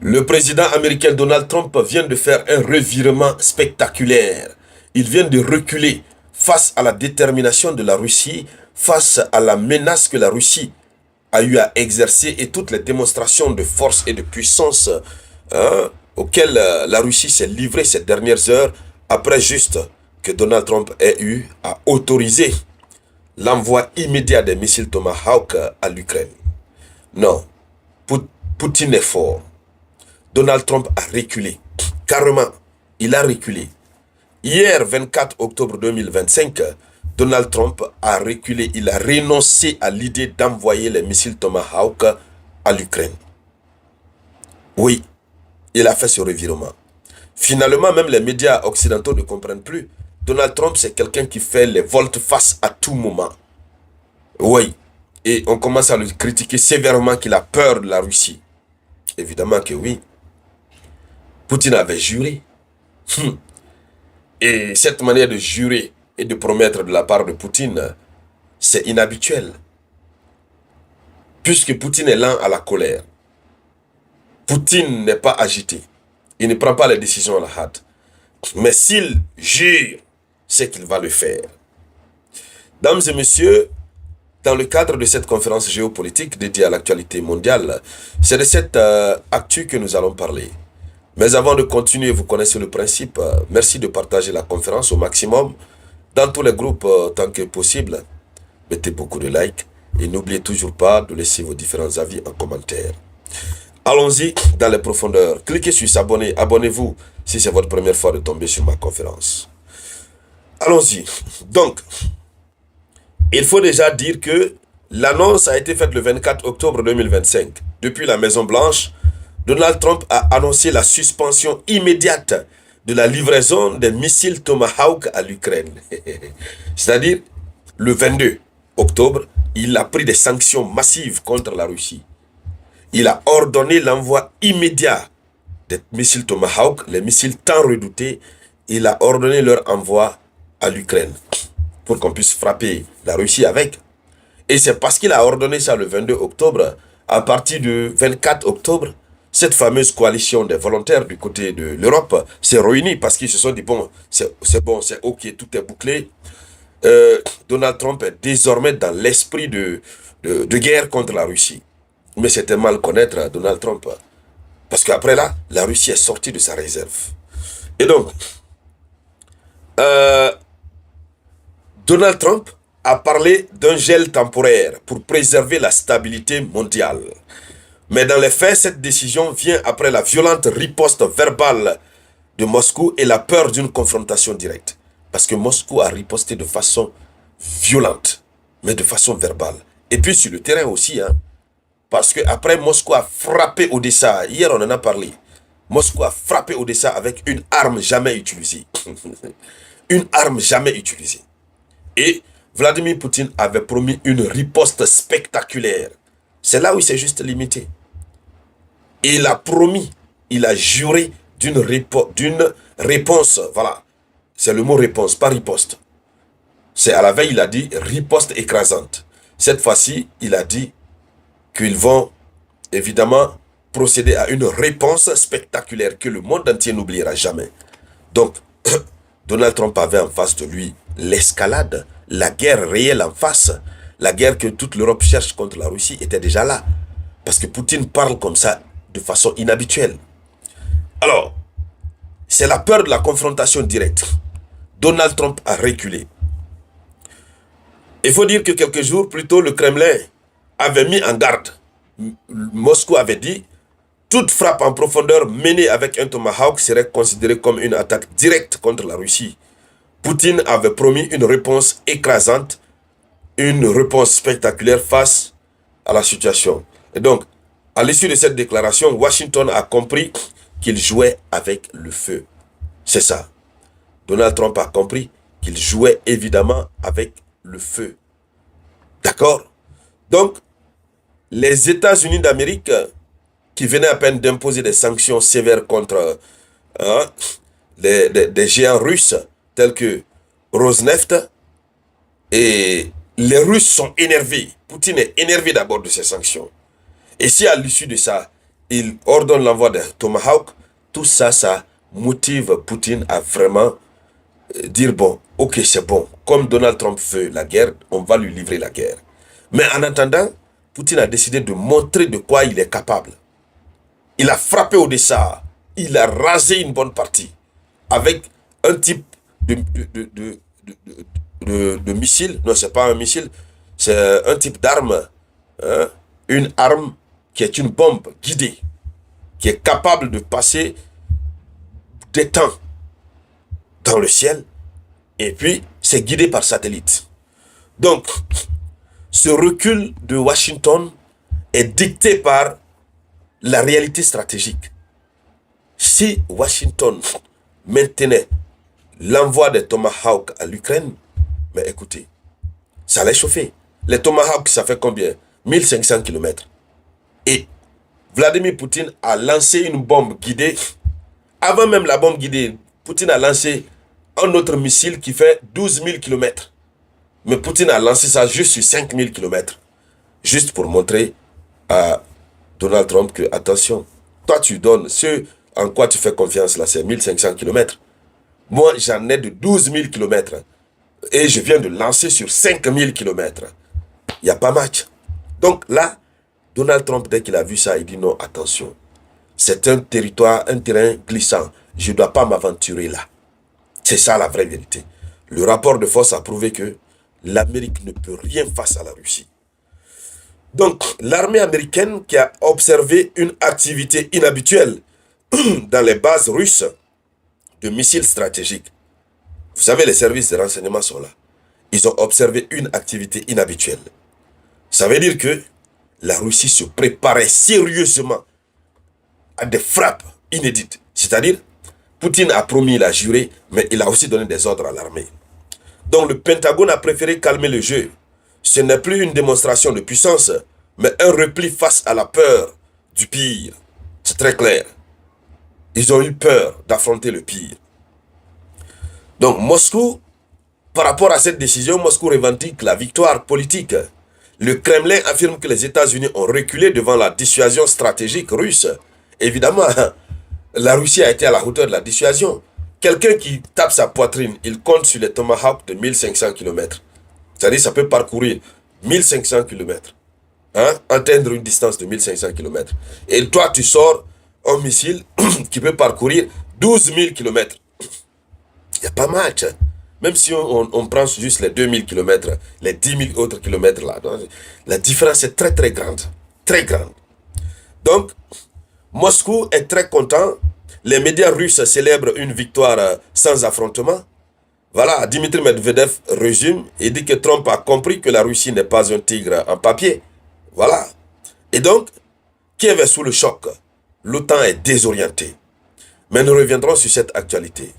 Le président américain Donald Trump vient de faire un revirement spectaculaire. Il vient de reculer face à la détermination de la Russie, face à la menace que la Russie a eu à exercer et toutes les démonstrations de force et de puissance auxquelles la Russie s'est livrée ces dernières heures après juste que Donald Trump ait eu à autoriser l'envoi immédiat des missiles Tomahawk à l'Ukraine. Non, Poutine est fort. Donald Trump a reculé. Carrément, il a reculé. Hier, 24 octobre 2025, Donald Trump a reculé. Il a renoncé à l'idée d'envoyer les missiles Tomahawk à l'Ukraine. Oui, il a fait ce revirement. Finalement, même les médias occidentaux ne comprennent plus. Donald Trump, c'est quelqu'un qui fait les volte-face à tout moment. Oui, et on commence à le critiquer sévèrement qu'il a peur de la Russie. Évidemment que oui. Poutine avait juré. Et cette manière de jurer et de promettre de la part de Poutine, c'est inhabituel. Puisque Poutine est lent à la colère. Poutine n'est pas agité. Il ne prend pas les décisions à la hâte. Mais s'il jure, c'est qu'il va le faire. Dames et messieurs, dans le cadre de cette conférence géopolitique dédiée à l'actualité mondiale, c'est de cette actu que nous allons parler. Mais avant de continuer, vous connaissez le principe. Merci de partager la conférence au maximum dans tous les groupes tant que possible. Mettez beaucoup de likes et n'oubliez toujours pas de laisser vos différents avis en commentaire. Allons-y dans les profondeurs. Cliquez sur s'abonner. Abonnez-vous si c'est votre première fois de tomber sur ma conférence. Allons-y. Donc, il faut déjà dire que l'annonce a été faite le 24 octobre 2025. Depuis la Maison-Blanche, Donald Trump a annoncé la suspension immédiate de la livraison des missiles Tomahawk à l'Ukraine. C'est-à-dire, le 22 octobre, il a pris des sanctions massives contre la Russie. Il a ordonné l'envoi immédiat des missiles Tomahawk, les missiles tant redoutés. Il a ordonné leur envoi à l'Ukraine pour qu'on puisse frapper la Russie avec. Et c'est parce qu'il a ordonné ça le 22 octobre, à partir du 24 octobre, cette fameuse coalition des volontaires du côté de l'Europe s'est réunie parce qu'ils se sont dit, bon, c'est ok, tout est bouclé. Donald Trump est désormais dans l'esprit de guerre contre la Russie. Mais c'était mal connaître Donald Trump. Parce qu'après là, la Russie est sortie de sa réserve. Et donc, Donald Trump a parlé d'un gel temporaire pour préserver la stabilité mondiale. Mais dans les faits, cette décision vient après la violente riposte verbale de Moscou et la peur d'une confrontation directe. Parce que Moscou a riposté de façon violente, mais de façon verbale. Et puis sur le terrain aussi, parce que après Moscou a frappé Odessa. Hier, on en a parlé. Moscou a frappé Odessa avec une arme jamais utilisée. Une arme jamais utilisée. Et Vladimir Poutine avait promis une riposte spectaculaire. C'est là où il s'est juste limité. Et il a promis, il a juré d'une réponse. Voilà. C'est le mot réponse, pas riposte. C'est à la veille, il a dit riposte écrasante. Cette fois-ci, il a dit qu'ils vont évidemment procéder à une réponse spectaculaire que le monde entier n'oubliera jamais. Donc, Donald Trump avait en face de lui l'escalade, la guerre réelle en face, la guerre que toute l'Europe cherche contre la Russie était déjà là. Parce que Poutine parle comme ça de façon inhabituelle. Alors, c'est la peur de la confrontation directe. Donald Trump a reculé. Il faut dire que quelques jours plus tôt, le Kremlin avait mis en garde. Moscou avait dit, toute frappe en profondeur menée avec un Tomahawk serait considérée comme une attaque directe contre la Russie. Poutine avait promis une réponse écrasante, une réponse spectaculaire face à la situation. Et donc, à l'issue de cette déclaration, Washington a compris qu'il jouait avec le feu. C'est ça. Donald Trump a compris qu'il jouait évidemment avec le feu. D'accord? Donc, les États-Unis d'Amérique, qui venaient à peine d'imposer des sanctions sévères contre des géants russes tels que Rosneft, et les Russes sont énervés. Poutine est énervé d'abord de ces sanctions. Et si à l'issue de ça, il ordonne l'envoi des Tomahawk. Tout ça, ça motive Poutine à vraiment dire, bon, ok, c'est bon. Comme Donald Trump veut la guerre, on va lui livrer la guerre. Mais en attendant, Poutine a décidé de montrer de quoi il est capable. Il a frappé Odessa. Il a rasé une bonne partie. Avec un type de missile. Non, c'est pas un missile. C'est un type d'arme. Hein, une arme qui est une bombe guidée. Qui est capable de passer des temps dans le ciel. Et puis, c'est guidé par satellite. Donc, ce recul de Washington est dicté par la réalité stratégique. Si Washington maintenait l'envoi des Tomahawks à l'Ukraine, mais écoutez, ça allait chauffer. Les Tomahawks, ça fait combien? 1500 km. Et Vladimir Poutine a lancé une bombe guidée. Avant même la bombe guidée, Poutine a lancé un autre missile qui fait 12 000 km. Mais Poutine a lancé ça juste sur 5 000 km. Juste pour montrer à Donald Trump que, attention, toi tu donnes ce en quoi tu fais confiance là, c'est 1500 km. Moi, j'en ai de 12 000 km. Et je viens de lancer sur 5 000 km. Il n'y a pas match. Donc là, Donald Trump, dès qu'il a vu ça, il dit non, attention. C'est un territoire, un terrain glissant. Je ne dois pas m'aventurer là. C'est ça la vraie vérité. Le rapport de force a prouvé que l'Amérique ne peut rien face à la Russie. Donc, l'armée américaine qui a observé une activité inhabituelle dans les bases russes de missiles stratégiques. Vous savez, les services de renseignement sont là. Ils ont observé une activité inhabituelle. Ça veut dire que la Russie se préparait sérieusement à des frappes inédites. C'est-à-dire, Poutine a promis, il a juré, mais il a aussi donné des ordres à l'armée. Donc le Pentagone a préféré calmer le jeu. Ce n'est plus une démonstration de puissance, mais un repli face à la peur du pire. C'est très clair. Ils ont eu peur d'affronter le pire. Donc Moscou, par rapport à cette décision, Moscou revendique la victoire politique. Le Kremlin affirme que les États-Unis ont reculé devant la dissuasion stratégique russe. Évidemment, la Russie a été à la hauteur de la dissuasion. Quelqu'un qui tape sa poitrine, il compte sur les Tomahawks de 1500 km. C'est-à-dire ça peut parcourir 1500 km. Hein, atteindre une distance de 1500 km. Et toi, tu sors un missile qui peut parcourir 12 000 km. Il n'y a pas match. Même si on prend juste les 2000 km, les 10 000 autres kilomètres là, la différence est très très grande. Très grande. Donc, Moscou est très content. Les médias russes célèbrent une victoire sans affrontement. Voilà, Dimitri Medvedev résume et dit que Trump a compris que la Russie n'est pas un tigre en papier. Voilà. Et donc, Kiev est sous le choc. L'OTAN est désorientée. Mais nous reviendrons sur cette actualité.